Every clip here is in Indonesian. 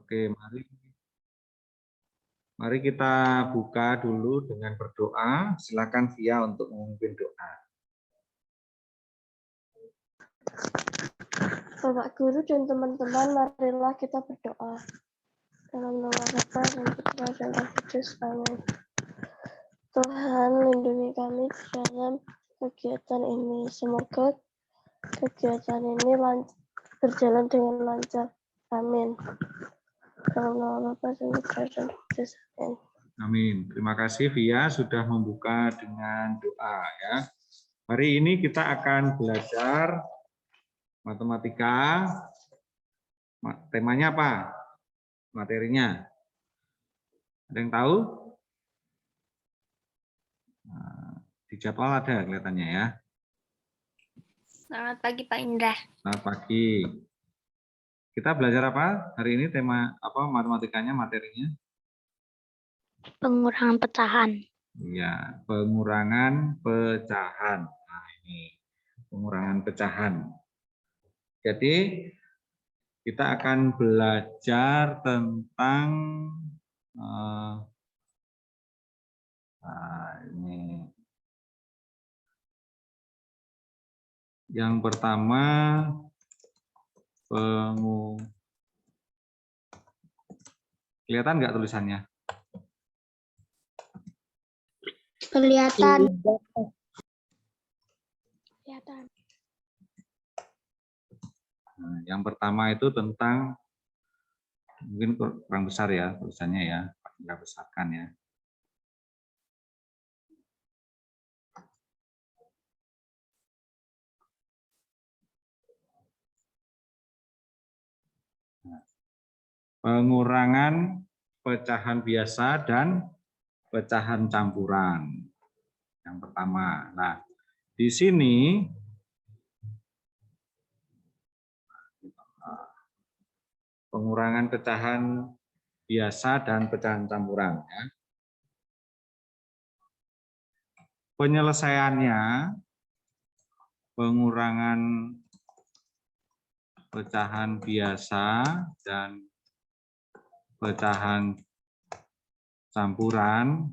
Oke, mari kita buka dulu dengan berdoa. Silakan Via untuk memimpin doa. Bapak Guru dan teman-teman, marilah kita berdoa. Dalam nama Bapa dan Putra dan Roh Kudus. Amin. Tuhan, lindungi kami dalam kegiatan ini. Semoga kegiatan ini berjalan dengan lancar. Amin. Dalam nama Bapa dan Putra dan Roh Kudus. Amin. Amin. Terima kasih Via sudah membuka dengan doa ya. Hari ini kita akan belajar matematika. Temanya apa? Materinya. Ada yang tahu? Nah, di jadwal ada kelihatannya ya. Selamat pagi Pak Indra. Selamat pagi. Kita belajar apa? Hari ini tema apa matematikanya, materinya? Pengurangan pecahan. Iya, pengurangan pecahan. Nah, ini pengurangan pecahan. Jadi kita akan belajar tentang ini. Yang pertama kelihatan nggak tulisannya? Kelihatan. Nah, yang pertama itu tentang, mungkin kurang besar ya tulisannya ya, nggak besarkan ya. Pengurangan pecahan biasa dan pecahan campuran. Yang pertama. Nah, di sini pengurangan pecahan biasa dan pecahan campuran. Ya. Penyelesaiannya, pengurangan pecahan biasa dan pecahan campuran,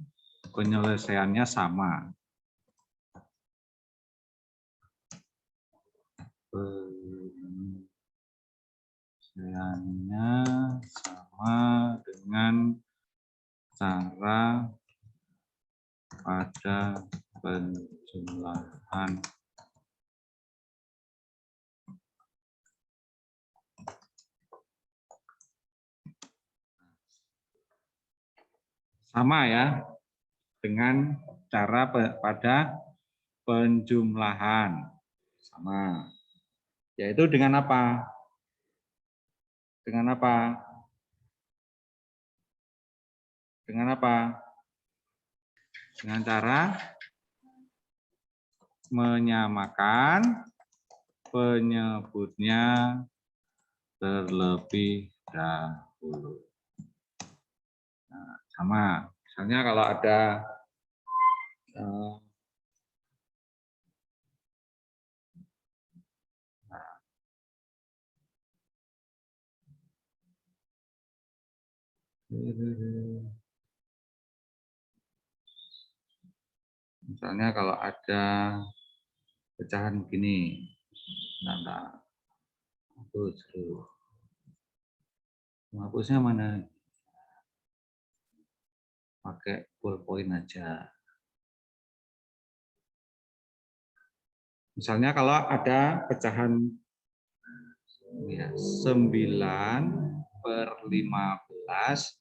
penyelesaiannya sama. Penyelesaiannya sama dengan cara pada penjumlahan sama ya dengan cara pada penjumlahan sama, yaitu dengan apa? Dengan apa? Dengan apa? Dengan cara menyamakan penyebutnya terlebih dahulu. Nah, sama, misalnya kalau ada misalnya kalau ada pecahan begini, nah, hapusnya mana? Pakai ballpoint aja. Misalnya kalau ada pecahan ya, 9/15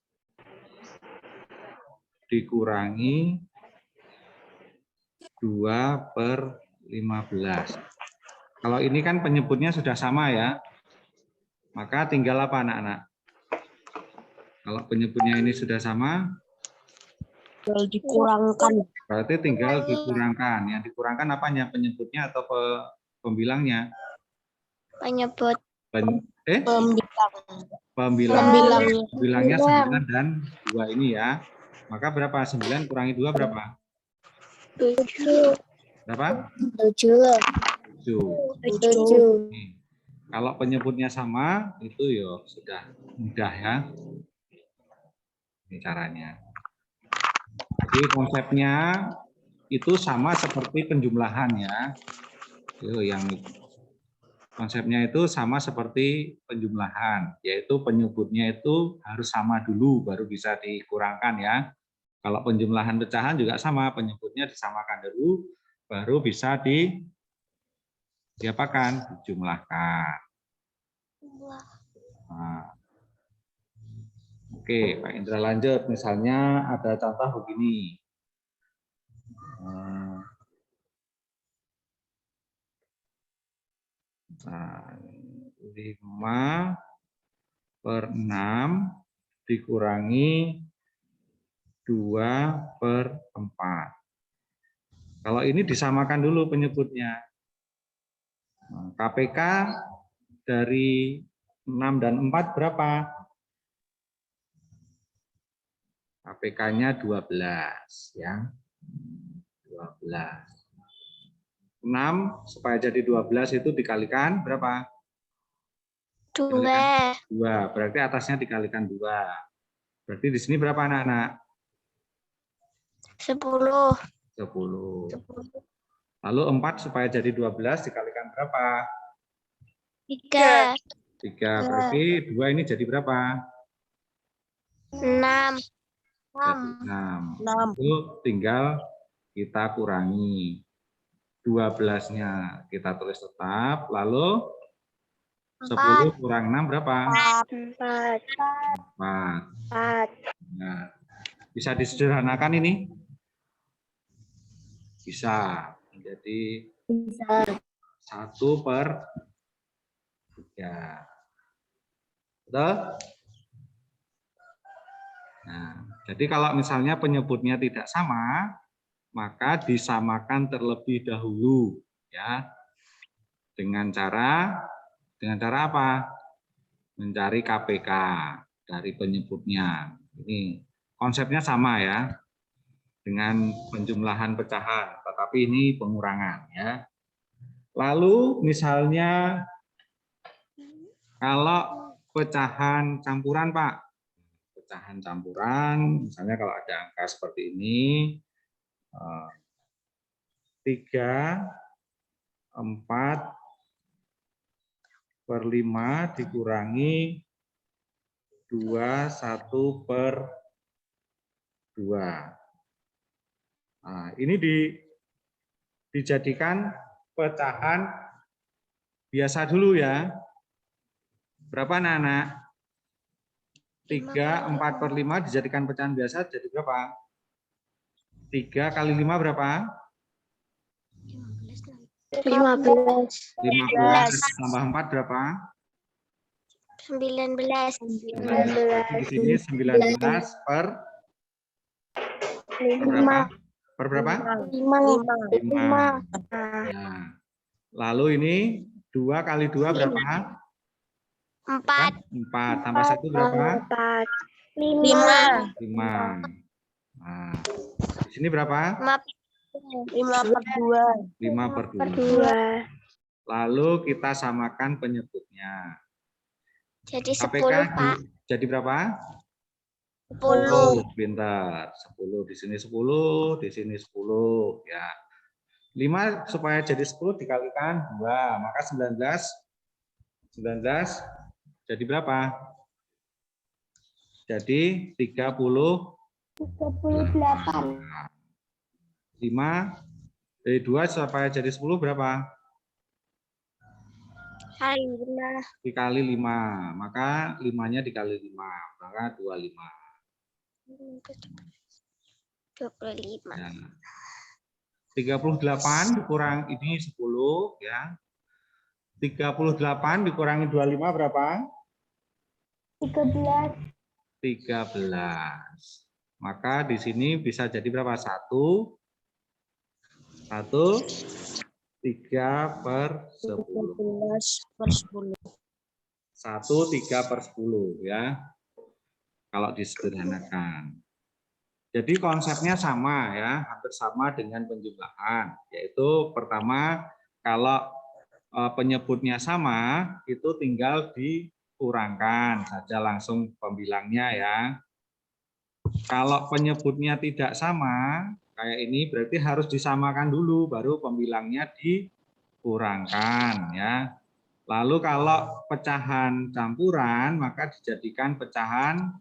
dikurangi 2/15. Kalau ini kan penyebutnya sudah sama ya, maka tinggal apa anak-anak? Kalau penyebutnya ini sudah sama, Dikurangkan. berarti tinggal dikurangkan. Yang dikurangkan apanya? Penyebutnya atau pembilangnya? Penyebut. Pembilangnya 9 dan 2 ini ya. Maka berapa? 9 kurangi 2 berapa? 7. Berapa? 7. 7. Kalau penyebutnya sama, itu ya sudah mudah ya. Ini caranya. Jadi konsepnya itu sama seperti penjumlahan ya. Itu yang konsepnya itu sama seperti penjumlahan, yaitu penyebutnya itu harus sama dulu baru bisa dikurangkan ya. Kalau penjumlahan pecahan juga sama, penyebutnya disamakan dulu baru bisa diapakan? Dijumlahkan. Nah, oke, Pak Indra lanjut. Misalnya ada contoh begini. 5/6 dikurangi 2/4. Kalau ini disamakan dulu penyebutnya. KPK dari 6 dan 4 berapa? KPK-nya 12 ya. 12. 6 supaya jadi 12 itu dikalikan berapa? 2. 2. Berarti atasnya dikalikan 2. Berarti di sini berapa anak-anak? 10. 10. Lalu 4 supaya jadi 12 dikalikan berapa? 3. 3. Berarti 2 ini jadi berapa? 6. Jadi 6. Itu tinggal kita kurangi. 12-nya kita tulis tetap, lalu 10 kurang 6 berapa? 4. 4. 4. Nah, bisa disederhanakan ini? Bisa. Menjadi 1/3. Betul? Nah, jadi kalau misalnya penyebutnya tidak sama, maka disamakan terlebih dahulu ya. Dengan cara apa? Mencari KPK dari penyebutnya. Ini konsepnya sama ya. Dengan penjumlahan pecahan, tetapi ini pengurangan ya. Lalu misalnya kalau pecahan campuran, Pak. Pecahan campuran, misalnya kalau ada angka seperti ini, 3/4/5 dikurangi 1/2. Nah, ini dijadikan pecahan biasa dulu ya. Berapa anak-anak? 3/4/5 dijadikan pecahan biasa jadi berapa? 3 kali 5 berapa? 15. 15 tambah 4 berapa? 19. Di sini 19 per berapa? Per berapa? 5. Nah, lalu ini 2 kali 2 berapa? 4. 4 tambah 1 berapa? 5. 5. Nah, di sini berapa? 5/2. 5/2. Lalu kita samakan penyebutnya. Jadi 10, KPK Pak. jadi berapa? 10. Pintar. 10 di sini 10, di sini 10 ya. 5 supaya jadi 10 dikalikan 2, maka 19 jadi berapa? Jadi 38. 5 dari 2 supaya jadi 10 berapa? Kali 5. Dikali 5, maka 5-nya dikali 5, maka 25. 25. Ya. 38 dikurang ini 10 ya. 38 dikurangi 25 berapa? 13. 13. Maka di sini bisa jadi berapa? 1 3/10. 1/3/10 ya. Kalau disederhanakan. Jadi konsepnya sama ya, hampir sama dengan penjumlahan. Yaitu pertama kalau penyebutnya sama, itu tinggal dikurangkan saja langsung pembilangnya ya. Kalau penyebutnya tidak sama, kayak ini berarti harus disamakan dulu, baru pembilangnya dikurangkan ya. Lalu kalau pecahan campuran, maka dijadikan pecahan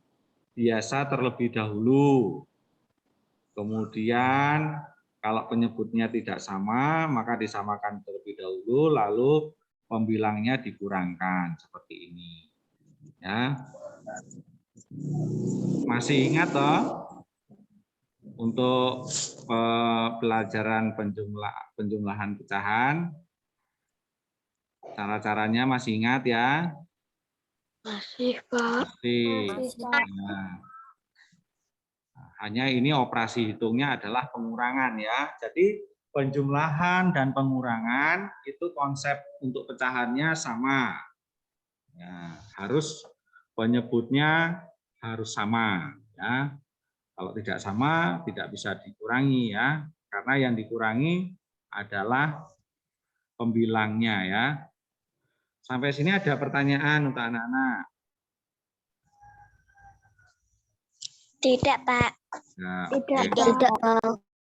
biasa terlebih dahulu. Kemudian kalau penyebutnya tidak sama, maka disamakan terlebih dahulu, lalu pembilangnya dikurangkan seperti ini. Ya, masih ingat toh untuk pelajaran penjumlahan pecahan? Cara-caranya masih ingat ya? Masih, Pak. Masih. Nah, hanya ini operasi hitungnya adalah pengurangan ya. Jadi penjumlahan dan pengurangan itu konsep untuk pecahannya sama. Ya, harus penyebutnya harus sama ya. Kalau tidak sama tidak bisa dikurangi ya. Karena yang dikurangi adalah pembilangnya ya. Sampai sini ada pertanyaan untuk anak-anak? Tidak, Pak. Nah, Tidak, oke. Pak.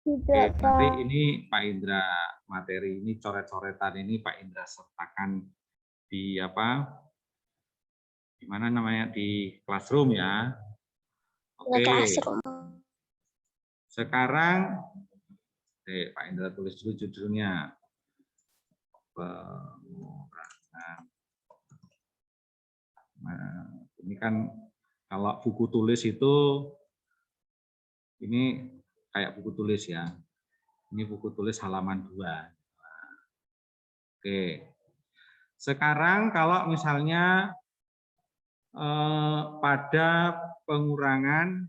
Tidak, Oke, nanti Pak. ini Pak Indra materi ini coret-coretan ini Pak Indra sertakan di apa? Di mana namanya di Classroom ya. Oke. Classroom. Sekarang Pak Indra tulis dulu judulnya. Pengurangan. Nah, ini kan kalau buku tulis itu ini kayak buku tulis ya. Ini buku tulis halaman 2. Oke. Sekarang kalau misalnya pada pengurangan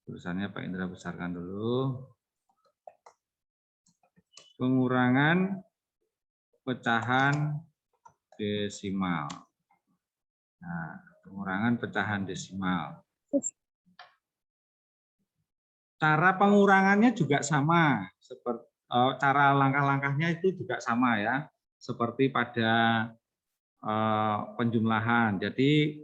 tulisannya Pak Indra besarkan dulu. Pengurangan pecahan desimal. Nah, pengurangan pecahan desimal. Cara pengurangannya juga sama, seperti cara langkah-langkahnya itu juga sama ya, seperti pada penjumlahan. Jadi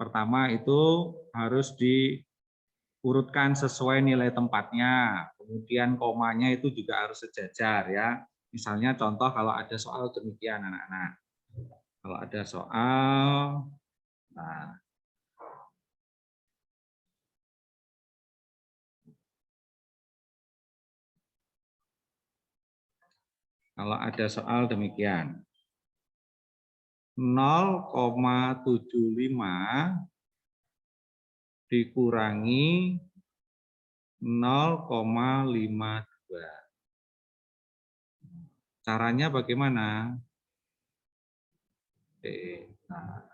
pertama itu harus diurutkan sesuai nilai tempatnya, kemudian komanya itu juga harus sejajar ya. Misalnya contoh kalau ada soal demikian anak-anak. Kalau ada soal, nah, kalau ada soal demikian. 0,75 dikurangi 0,52. Caranya bagaimana? Nah.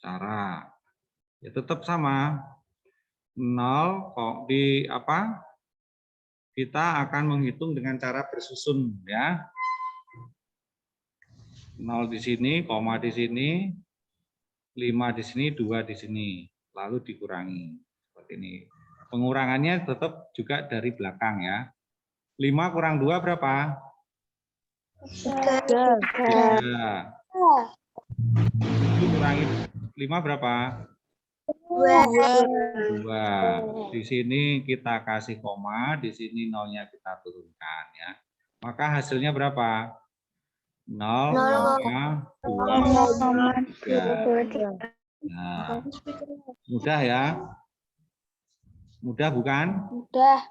Cara ya tetap sama. 0 kok di apa? Kita akan menghitung dengan cara bersusun ya. 0 di sini, koma di sini, 5 di sini, 2 di sini, lalu dikurangi seperti ini. Pengurangannya tetap juga dari belakang ya. 5 kurang 2 berapa? 3. 3. 7 kurangi 5 berapa? 2. Di sini kita kasih koma, di sini nolnya kita turunkan ya. Maka hasilnya berapa? 0,23. Nah, mudah ya? Mudah bukan? Mudah.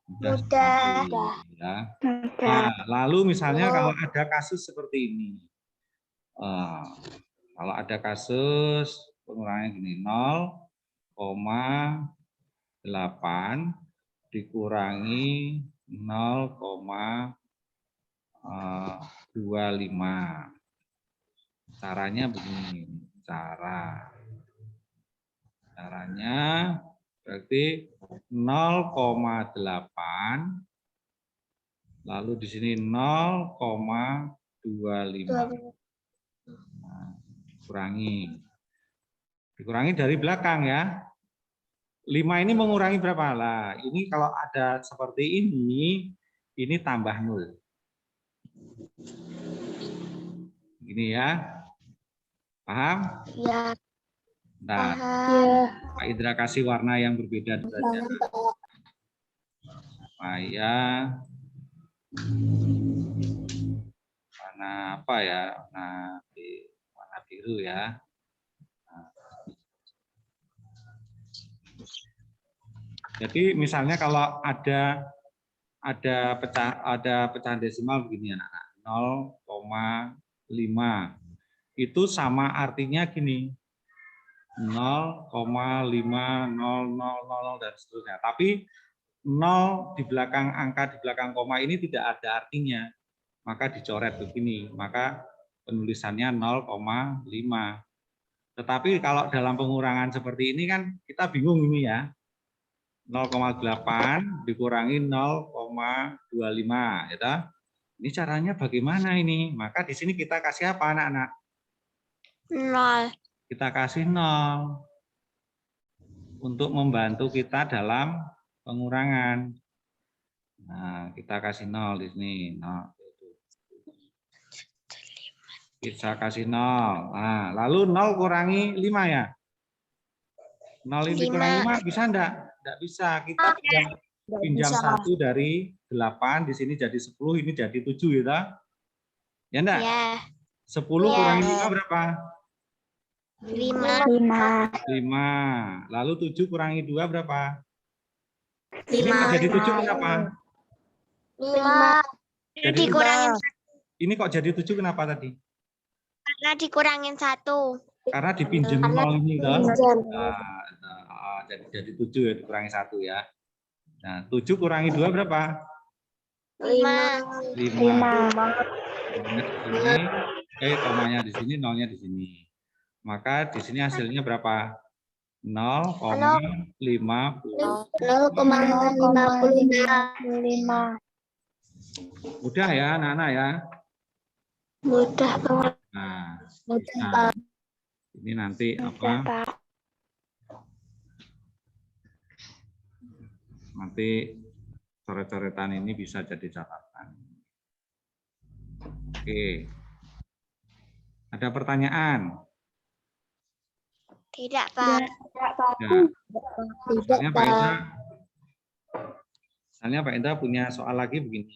Mudah. Sekali, ya. Nah, lalu misalnya kalau ada kasus seperti ini. Kalau ada kasus pengurangannya gini, 0,8 dikurangi 0,25. Caranya begini, caranya berarti 0,8 lalu di sini 0,25 Nah, dikurangi dari belakang ya. 5 ini mengurangi berapa? Lah, ini kalau ada seperti ini tambah 0. Ini ya. Paham? Ya. Nah, Ya. Pak Indra kasih warna yang berbeda saja. Supaya warna apa ya? Warna biru ya. Jadi misalnya kalau ada pecahan desimal begini anak-anak, 0,5 itu sama artinya gini, 0,5000 dan seterusnya. Tapi 0 di belakang angka di belakang koma ini tidak ada artinya, maka dicoret begini, maka penulisannya 0,5. Tetapi kalau dalam pengurangan seperti ini kan kita bingung ini ya. 0,8 dikurangi 0,25 ya. Ini caranya bagaimana ini? Maka di sini kita kasih apa anak-anak? 0. Kita kasih 0 untuk membantu kita dalam pengurangan. Nah, kita kasih 0 di sini, 0. Kita kasih 0. Nah, lalu 0 kurangi 5 ya. 0 ini kurangi 5 bisa enggak? Enggak bisa. Kita pinjam 1 dari 8, di sini jadi 10, ini jadi 7 ya. Ya enggak? Ya. 10 kurangi 5 berapa? 5. 5. Lalu 7 kurangi 2 berapa? 5. Ini kok jadi 7 kenapa? 5. Jadi Dikurangin ini kok jadi 7 kenapa tadi? karena dikurangin 1. Karena dipinjam 0 ini kan. Jadi 7 ya, dikurangi 1 ya. Nah, 7 kurangi 2 berapa? 5. 5. Komanya di sini, nolnya di sini. Maka di sini hasilnya berapa? 0,50. 0,55. Mudah ya anak-anak ya. Mudah banget. Nah, Mudah. ini nanti apa? Nanti coret-coretan ini bisa jadi catatan. Oke. Ada pertanyaan? Tidak, Pak. Ya. Misalnya Pak Indra punya soal lagi begini.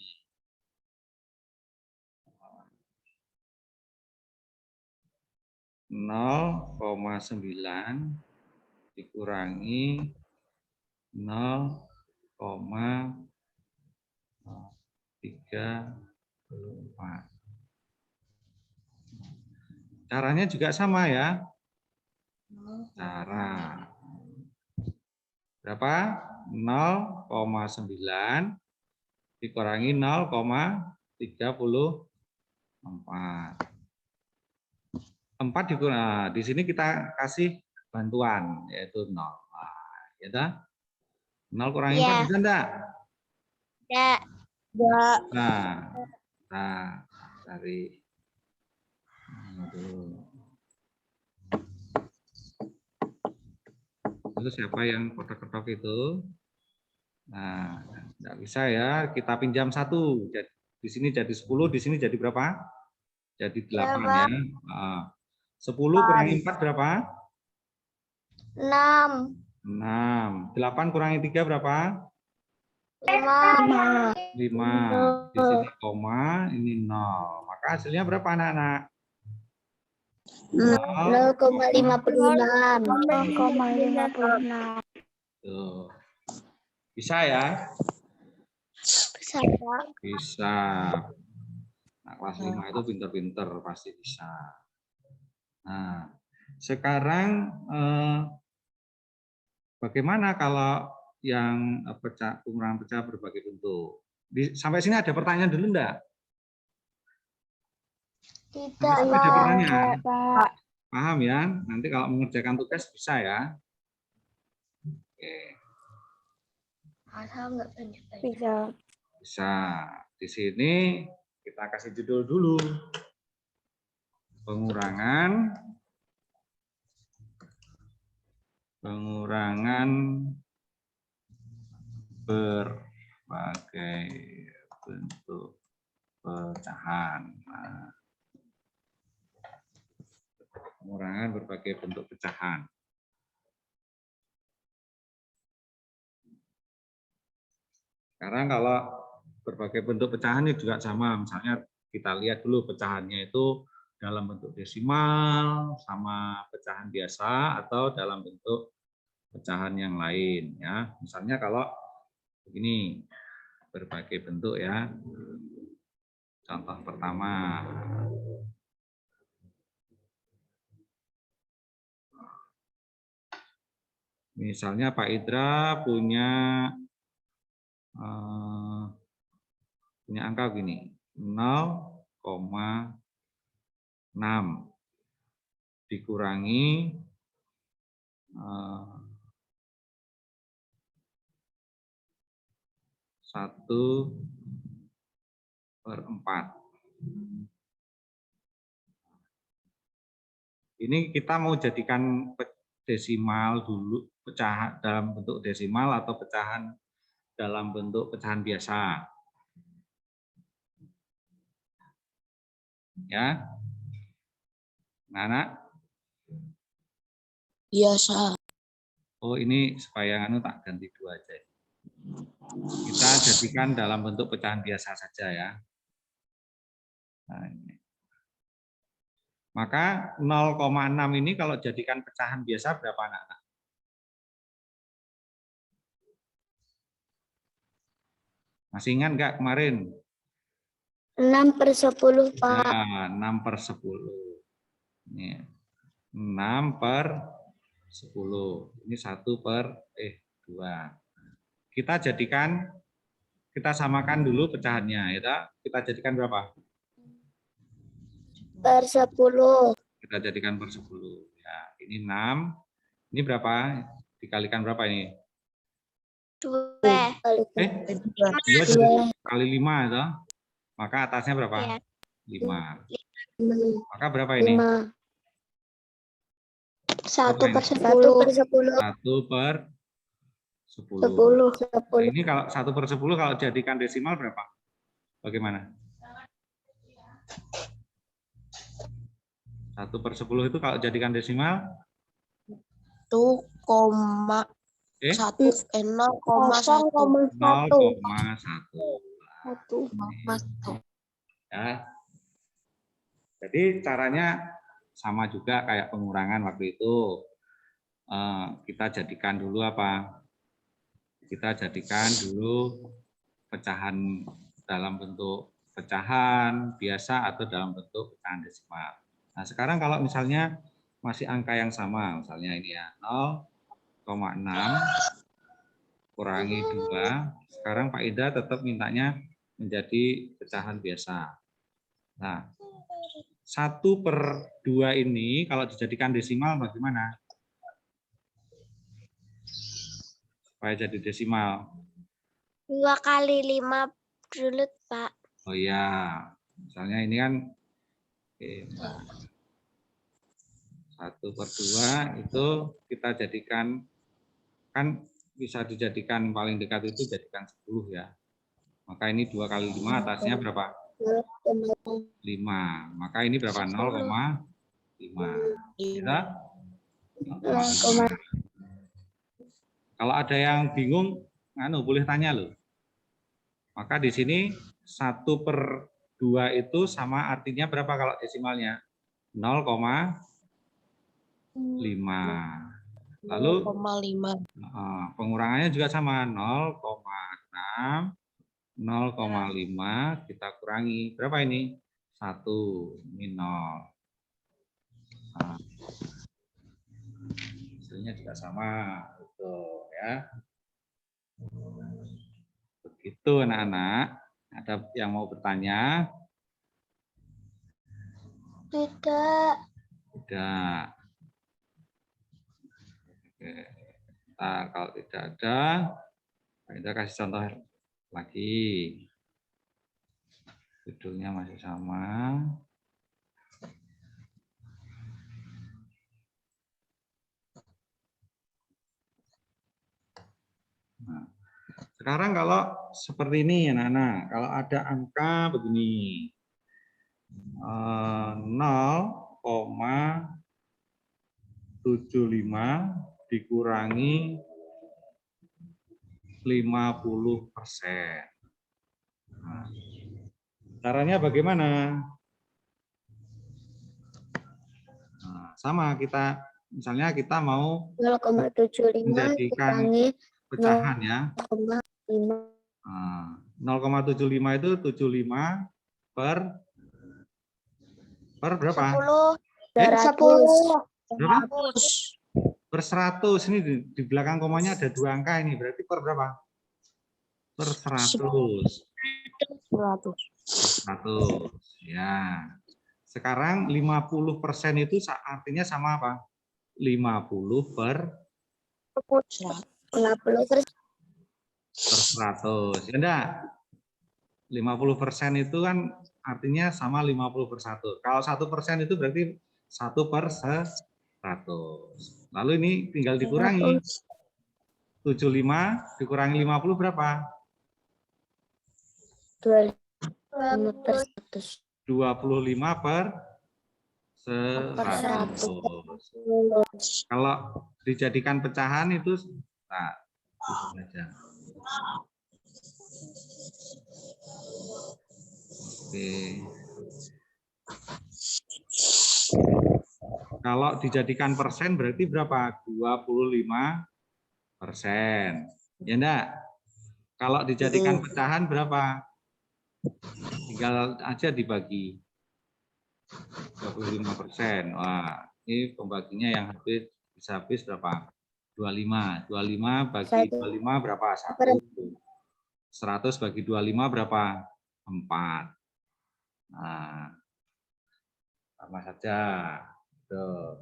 Nol koma 9 dikurangi 0,34. Caranya juga sama ya. Cara berapa? 0,9 dikurangi 0,34. 4 dikurangi. Di sini kita kasih bantuan yaitu 0. Nah, ya 0 kurangi 4 bisa enggak? Ya. Nah, dari itu siapa yang kotak-kotak itu? Nah, enggak bisa ya. Kita pinjam 1. Di sini jadi 10, di sini jadi berapa? Jadi 8 ya. Nah, 10 kurangi 4 berapa? 6. 6. 8 kurangi 3 berapa? 5. 5. Di sini koma, ini 0. Maka hasilnya berapa anak-anak? 0,56. 0,56. Tuh. Bisa ya? Bisa, Pak. Bisa. Nah, kelas 5 itu pinter-pinter pasti bisa. Nah, sekarang bagaimana kalau yang pengurangan pecah berbagai bentuk? Sampai sini ada pertanyaan dulu enggak? Tidak, Ada pertanyaan? Pak. Paham ya? Nanti kalau mengerjakan tugas bisa ya. Oke. Bisa. Bisa. Di sini kita kasih judul dulu. pengurangan berbagai bentuk pecahan. Nah, pengurangan berbagai bentuk pecahan. Sekarang kalau berbagai bentuk pecahan ini juga sama. Misalnya kita lihat dulu pecahannya itu dalam bentuk desimal, sama pecahan biasa, atau dalam bentuk pecahan yang lain. Ya, misalnya kalau begini, berbagai bentuk ya. Contoh pertama. Misalnya Pak Idra punya angka begini, 0,6 dikurangi 1/4. Ini kita mau jadikan desimal dulu, pecahan dalam bentuk desimal atau pecahan dalam bentuk pecahan biasa. Ya, anak? Biasa. Oh, ini supaya tak ganti 2 aja. Kita jadikan dalam bentuk pecahan biasa saja ya. Nah, ini. Maka 0,6 ini kalau jadikan pecahan biasa berapa anak-anak? Masih ingat nggak kemarin? 6/10, Pak. Ya, 6/10. Ini 6/10. Ini 1/2. Kita samakan dulu pecahannya, ya. Kita jadikan berapa? 10. Kita jadikan per 10. Ya, ini 6. Ini berapa? Dikalikan berapa ini? 2. 2 kali 5 itu. Maka atasnya berapa? Ya. 5. Maka berapa ini? 5. 1/10. 1/10. Nah, ini kalau 1/10 kalau jadikan desimal berapa? Bagaimana? 1/10 itu kalau jadikan desimal? 0,1. 0,1. Ya. Jadi caranya sama juga kayak pengurangan waktu itu. Kita jadikan dulu apa? Kita jadikan dulu pecahan dalam bentuk pecahan biasa atau dalam bentuk pecahan desimal. Nah, sekarang kalau misalnya masih angka yang sama, misalnya ini ya, 0,6 kurangi 2. Sekarang Pak Ida tetap mintanya menjadi pecahan biasa. Nah, 1/2 ini kalau dijadikan desimal bagaimana? Supaya jadi desimal. 2 kali 5 dulu, Pak. Oh iya, misalnya ini kan 1/2 itu kita jadikan, kan bisa dijadikan paling dekat itu jadikan 10 ya. Maka ini 2 kali 5 atasnya berapa? 5. Maka ini berapa? 0,5. Ya? 0,5. Kalau ada yang bingung, boleh tanya loh. Maka di sini 1/2 itu sama artinya berapa kalau desimalnya? 0,5. Lalu pengurangannya juga sama, 0,6, 0,5 kita kurangi. Berapa ini? 1, ini 0. Nah, hasilnya juga sama. Betul, ya. Begitu anak-anak. Ada yang mau bertanya? Tidak. Tidak. Oke. Nah, kalau tidak ada, kita kasih contoh lagi. Judulnya masih sama. Sekarang kalau seperti ini anak-anak, kalau ada angka begini, 0,75 dikurangi 50%. Nah, caranya bagaimana? Nah, sama kita, misalnya kita mau 0,75 menjadikan dikurangi pecahan ya. 0,5. Nah, 0,75 itu 75 per berapa? 10. Berapa? Per 100. Ini di belakang komanya ada 2 angka ini. Berarti per berapa? Per 100. 100. Ya. Sekarang 50% itu artinya sama apa? 50 per 100. Ya enggak? 50% itu kan artinya sama 50 per 1. Kalau 1% itu berarti 1 per 100. Lalu ini tinggal dikurangi. 75 dikurangi 50 berapa? 25 per 100. Kalau dijadikan pecahan itu, nah, itu saja. Oke. Kalau dijadikan persen berarti berapa? 25%. Ya enggak? Kalau dijadikan pecahan berapa? Tinggal aja dibagi. 25%. Wah, ini pembaginya yang bisa habis berapa? 25. 25 bagi 25 berapa? 1. 100 bagi 25 berapa? 4. Nah, sama saja. Tuh.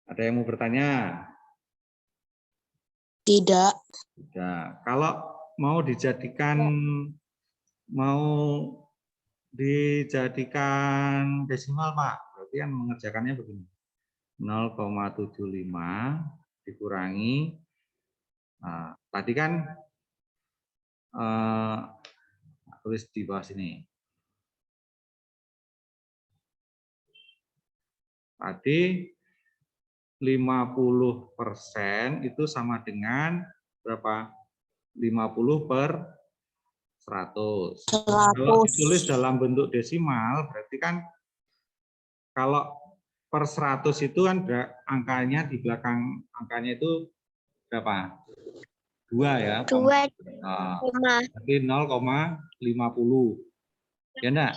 Ada yang mau bertanya? Tidak. Tidak. Kalau mau dijadikan desimal, Pak, berarti kan mengerjakannya begini. 0,75 dikurangi, nah, tadi kan tulis di bawah sini. Tadi 50% itu sama dengan berapa? 50 per 100. Kalau ditulis dalam bentuk desimal, berarti kan kalau per 100 itu kan angkanya di belakang angkanya itu berapa? 2 ya. 2, Berarti 0,50. Ya enggak?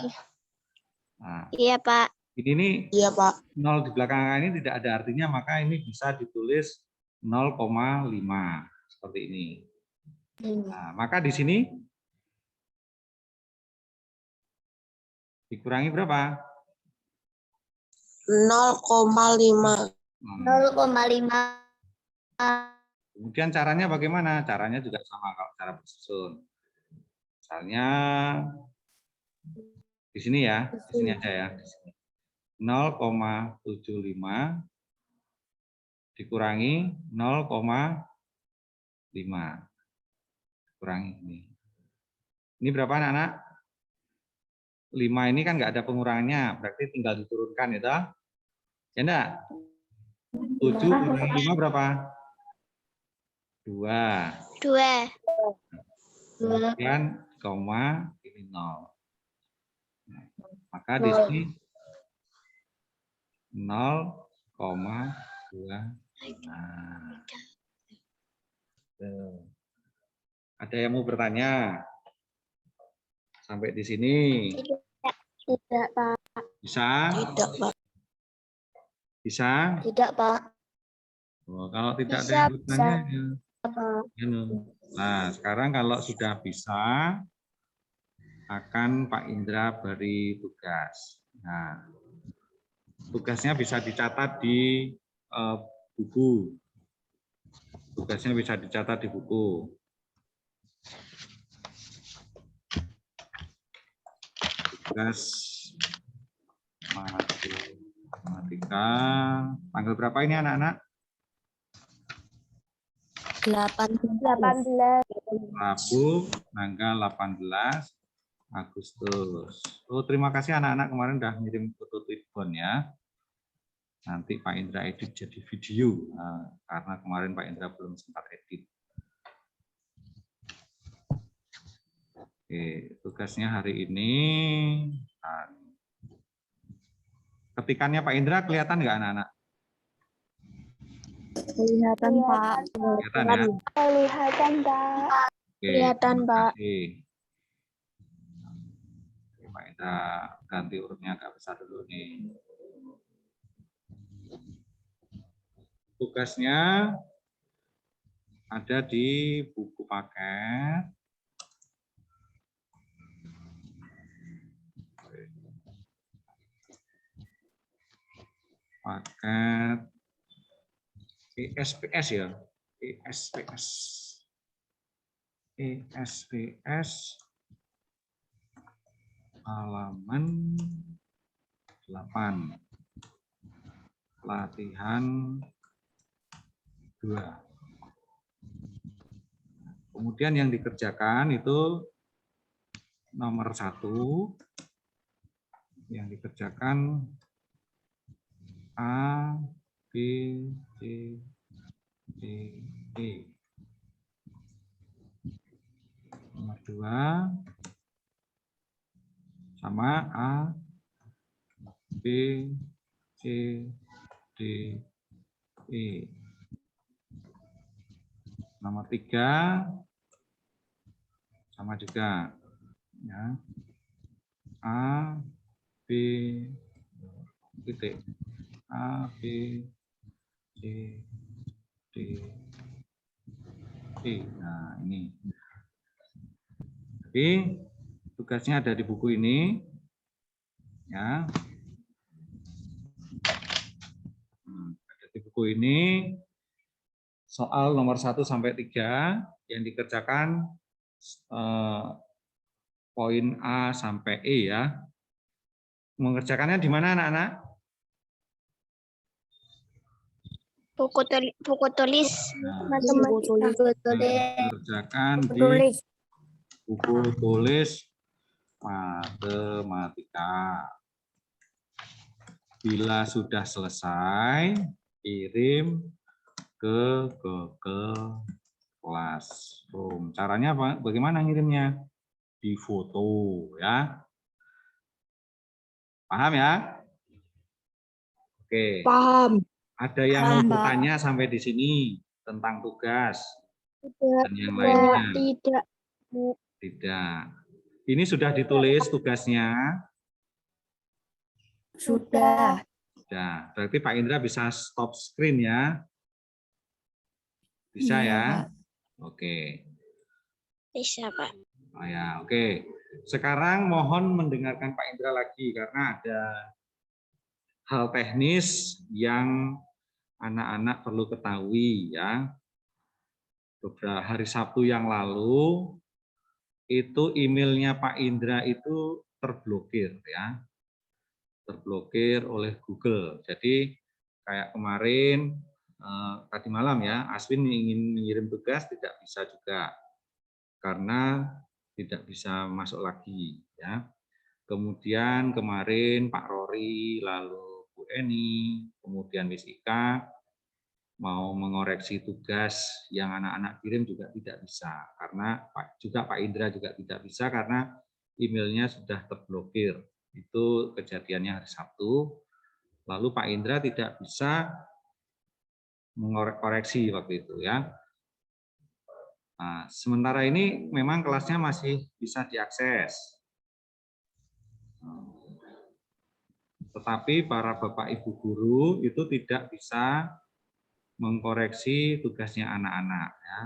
Nah, iya, Pak. ini nih, Iya, Pak. 0 di belakang angka ini tidak ada artinya, maka ini bisa ditulis 0,5 seperti ini. Nah, maka di sini dikurangi berapa? 0,5. 0,5. Kemudian caranya bagaimana? Caranya juga sama kalau cara bersusun. Misalnya di sini ya, di sini aja ya. 0,75 dikurangi 0,5. Kurangi ini. Ini berapa anak-anak? 5 ini kan nggak ada pengurangannya, berarti tinggal diturunkan ya. Ya enggak? 7 kurangi 5 berapa? 2. Kemudian koma ini 0. Maka di sini 0,2. Nah. Ada yang mau bertanya? Sampai di sini. Tidak, Pak. Bisa? Tidak, Pak. Bisa? Tidak, Pak. Oh, kalau tidak ada Bisa, yang bertanya, ya. Pak. Nah, sekarang kalau sudah bisa, akan Pak Indra beri tugas. Nah, tugasnya bisa dicatat di buku. Tugasnya bisa dicatat di buku. Tugas matematika. Tanggal berapa ini anak-anak? 18. Rabu tanggal 18 Agustus. Oh, terima kasih anak-anak kemarin udah ngirim foto Twibbon ya. Nanti Pak Indra edit jadi video. Nah, karena kemarin Pak Indra belum sempat edit. Oke, tugasnya hari ini. Nah, ketikannya Pak Indra kelihatan nggak anak-anak? Kelihatan, Pak. Kelihatan ya? Kelihatan, Kak. Oke, Kelihatan, terima Pak. kasih. Oke, Pak Indra ganti urutnya agak besar dulu nih. Tugasnya ada di buku paket. Paket ESPS ya. ESPS. ESPS halaman 8. Latihan 2. Kemudian yang dikerjakan itu nomor 1. Yang dikerjakan A, B, C, D, E. Nomor 2 sama A, B, C, D, E. Nomor 3 sama juga ya. A, B, titik. A, B, C, D, E. Nah, ini. Jadi tugasnya ada di buku ini. Ya. Ada di buku ini. Soal nomor 1 sampai 3 yang dikerjakan poin A sampai E ya. Mengerjakannya di mana anak-anak? Buku tulis Nah, matematika. dikerjakan di buku tulis matematika. Bila sudah selesai, kirim ke Google Classroom. Caranya apa? Bagaimana ngirimnya? Di foto ya. Paham ya? Oke. Paham. Ada yang mau bertanya sampai di sini tentang tugas dan yang lainnya? Tidak. Ini sudah ditulis tugasnya? Sudah. Sudah. Berarti Pak Indra bisa stop screen ya? Bisa Iya, ya? Pak. Oke. Bisa, Pak. Oh ya, oke. Sekarang mohon mendengarkan Pak Indra lagi karena ada hal teknis yang anak-anak perlu ketahui ya. Beberapa hari Sabtu yang lalu itu emailnya Pak Indra itu terblokir ya. Terblokir oleh Google. Jadi kayak kemarin tadi malam ya, Aswin ingin mengirim tugas tidak bisa juga karena tidak bisa masuk lagi ya. Kemudian kemarin Pak Rory, lalu Bu Eni, kemudian Miss Ika mau mengoreksi tugas yang anak-anak kirim juga tidak bisa karena Pak Indra juga tidak bisa karena emailnya sudah terblokir. Itu kejadiannya hari Sabtu. Lalu Pak Indra tidak bisa mengoreksi waktu itu ya. Nah, sementara ini memang kelasnya masih bisa diakses. Tetapi para Bapak Ibu guru itu tidak bisa mengkoreksi tugasnya anak-anak ya.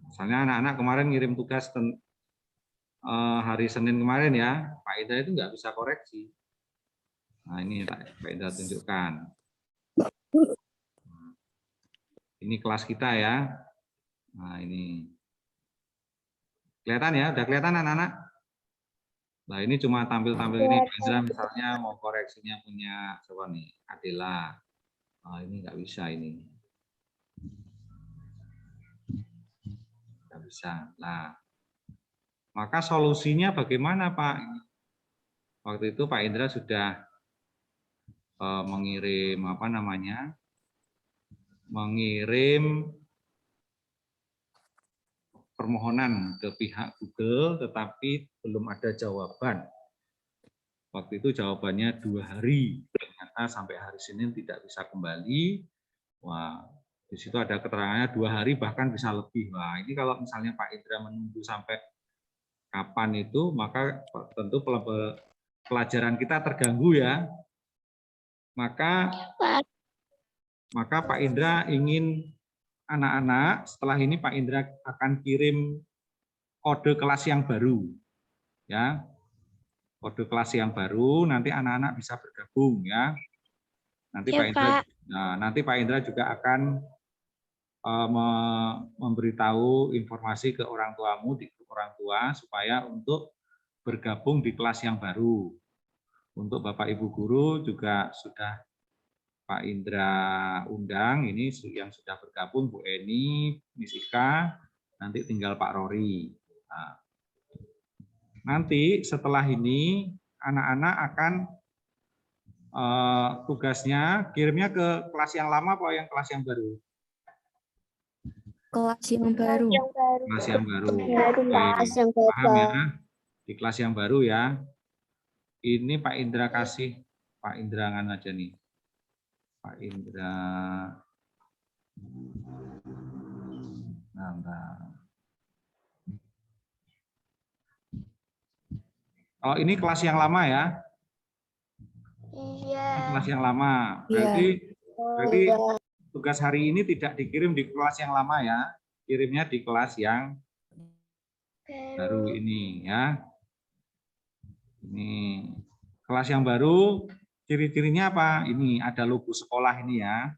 Misalnya anak-anak kemarin ngirim tugas hari Senin kemarin ya, Pak Indra itu nggak bisa koreksi. Nah ini Pak Indra tunjukkan. Ini kelas kita ya. Nah ini. Kelihatan ya? Udah kelihatan anak-anak? Nah ini cuma tampil-tampil ini. Pak Indra misalnya mau koreksinya punya siapa nih? Adela. Oh, ini nggak bisa ini. Nggak bisa. Nah, maka solusinya bagaimana, Pak? Waktu itu Pak Indra sudah mengirim apa namanya? Mengirim permohonan ke pihak Google, tetapi belum ada jawaban. Waktu itu jawabannya 2 hari. Ternyata sampai hari Senin tidak bisa kembali. Wah, di situ ada keterangannya 2 hari bahkan bisa lebih. Wah, ini kalau misalnya Pak Indra menunggu sampai kapan itu, maka tentu pelajaran kita terganggu ya. Maka Pak Indra ingin anak-anak, setelah ini Pak Indra akan kirim kode kelas yang baru. Ya. Kode kelas yang baru, nanti anak-anak bisa bergabung ya. Nanti Ya, nanti Pak Indra juga akan memberitahu informasi ke orang tuamu di grup orang tua supaya untuk bergabung di kelas yang baru. Untuk Bapak Ibu guru juga sudah Pak Indra undang, ini yang sudah bergabung Bu Eni, Miss Ika, nanti tinggal Pak Rory. Nah, nanti setelah ini anak-anak akan tugasnya kirimnya ke kelas yang lama atau yang kelas yang baru? Kelas yang baru. Kelas yang baru. Kelas yang baru. Paham ya? Di kelas yang baru ya. Ini Pak Indra kasih, Pak Indra kan aja nih. Pak Indra. Nah. Oh, ini kelas yang lama ya? Iya. Kelas yang lama. Berarti tugas hari ini tidak dikirim di kelas yang lama ya. Kirimnya di kelas yang baru ini ya. Ini kelas yang baru, ciri-cirinya apa? Ini ada logo sekolah ini ya.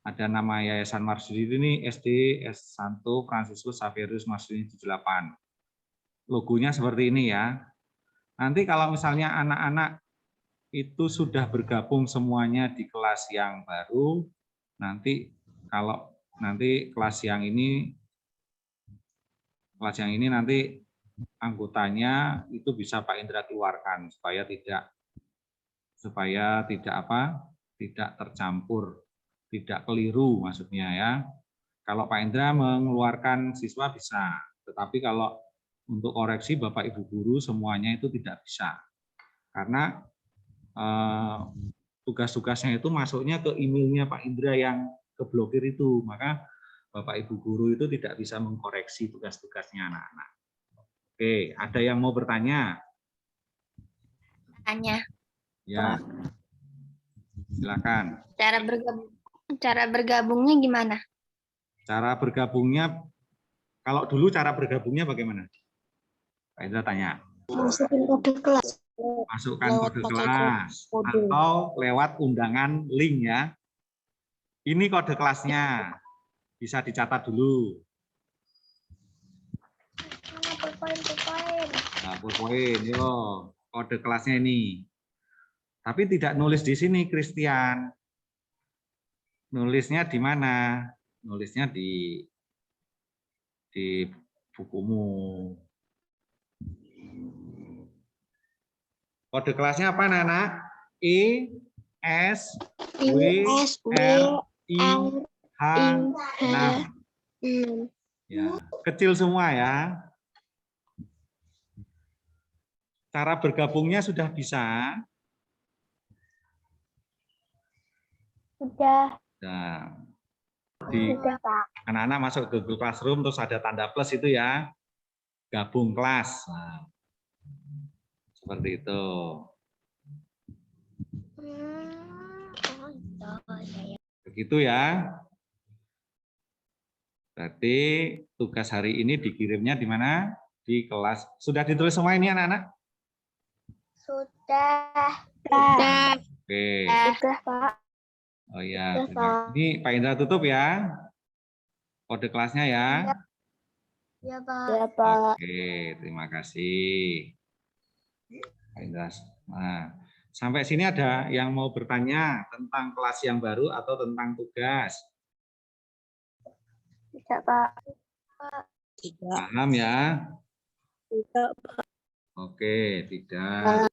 Ada nama Yayasan Marsudi ini SD S. Santo Fransiskus Xavierus Marsudi 78. Logonya seperti ini ya. Nanti kalau misalnya anak-anak itu sudah bergabung semuanya di kelas yang baru, nanti kalau nanti kelas yang ini nanti anggotanya itu bisa Pak Indra keluarkan supaya tidak tercampur, tidak keliru maksudnya ya. Kalau Pak Indra mengeluarkan siswa bisa, tetapi kalau untuk koreksi Bapak Ibu guru semuanya itu tidak bisa. Karena tugas-tugasnya itu masuknya ke emailnya Pak Indra yang keblokir itu, maka Bapak Ibu guru itu tidak bisa mengkoreksi tugas-tugasnya anak-anak. Oke, ada yang mau bertanya? Tanya. Ya, silakan. Cara bergabungnya gimana? Cara bergabungnya, kalau dulu cara bergabungnya bagaimana? Pak Indra tanya. Masukin kode kelas. Masukkan kode kelas atau lewat undangan link ya. Ini kode kelasnya, bisa dicatat dulu. Nah, poin, yo, kode kelasnya ini. Tapi tidak nulis di sini, Christian. Nulisnya di mana? Nulisnya di bukumu. Kode kelasnya apa, Nana? E S W R I H 6. Ya, kecil semua ya. Cara bergabungnya sudah bisa? Sudah. Nah, anak-anak masuk ke Google Classroom terus ada tanda plus itu ya. Gabung kelas. Nah, seperti itu. Begitu ya. Berarti tugas hari ini dikirimnya di mana? Di kelas. Sudah ditulis semua ini anak-anak? Sudah. Oke. Sudah, Pak. Oh ya. Ini Pak Indra tutup ya. Kode kelasnya ya. Ya, Pak. Ya, Pak. Oke, terima kasih. Pak Indra. Nah, sampai sini ada yang mau bertanya tentang kelas yang baru atau tentang tugas? Tidak, Pak. Tidak. Paham ya? Tidak. Oke, tidak.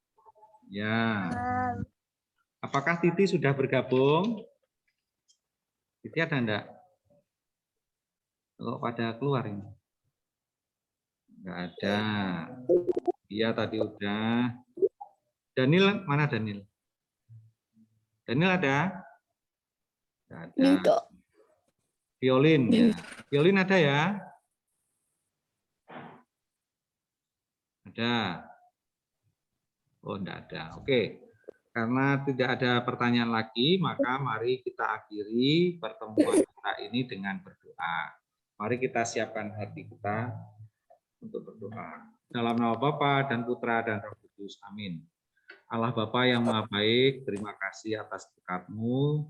Ya. Apakah Titi sudah bergabung? Titi ada enggak? Kalau pada keluar ini. Enggak ada. Iya tadi udah. Daniel, mana Daniel? Daniel ada? Enggak ada. Violin. Ya. Violin ada ya? Ada. Oh, enggak ada. Oke. Karena tidak ada pertanyaan lagi, maka mari kita akhiri pertemuan kita ini dengan berdoa. Mari kita siapkan hati kita untuk berdoa. Dalam nama Bapa dan Putra dan Roh Kudus. Amin. Allah Bapa yang Maha Baik, terima kasih atas berkat-Mu,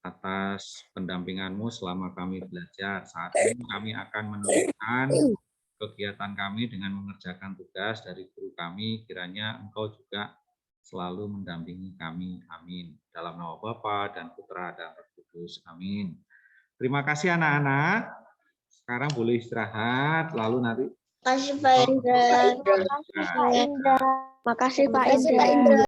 atas pendampingan-Mu selama kami belajar. Saat ini kami akan meneruskan kegiatan kami dengan mengerjakan tugas dari guru kami. Kiranya Engkau juga selalu mendampingi kami. Amin. Dalam nama Bapa dan Putra dan Roh Kudus. Amin. Terima kasih anak-anak. Sekarang boleh istirahat, lalu nanti Makasih Pak Indra. Makasih Pak Indra.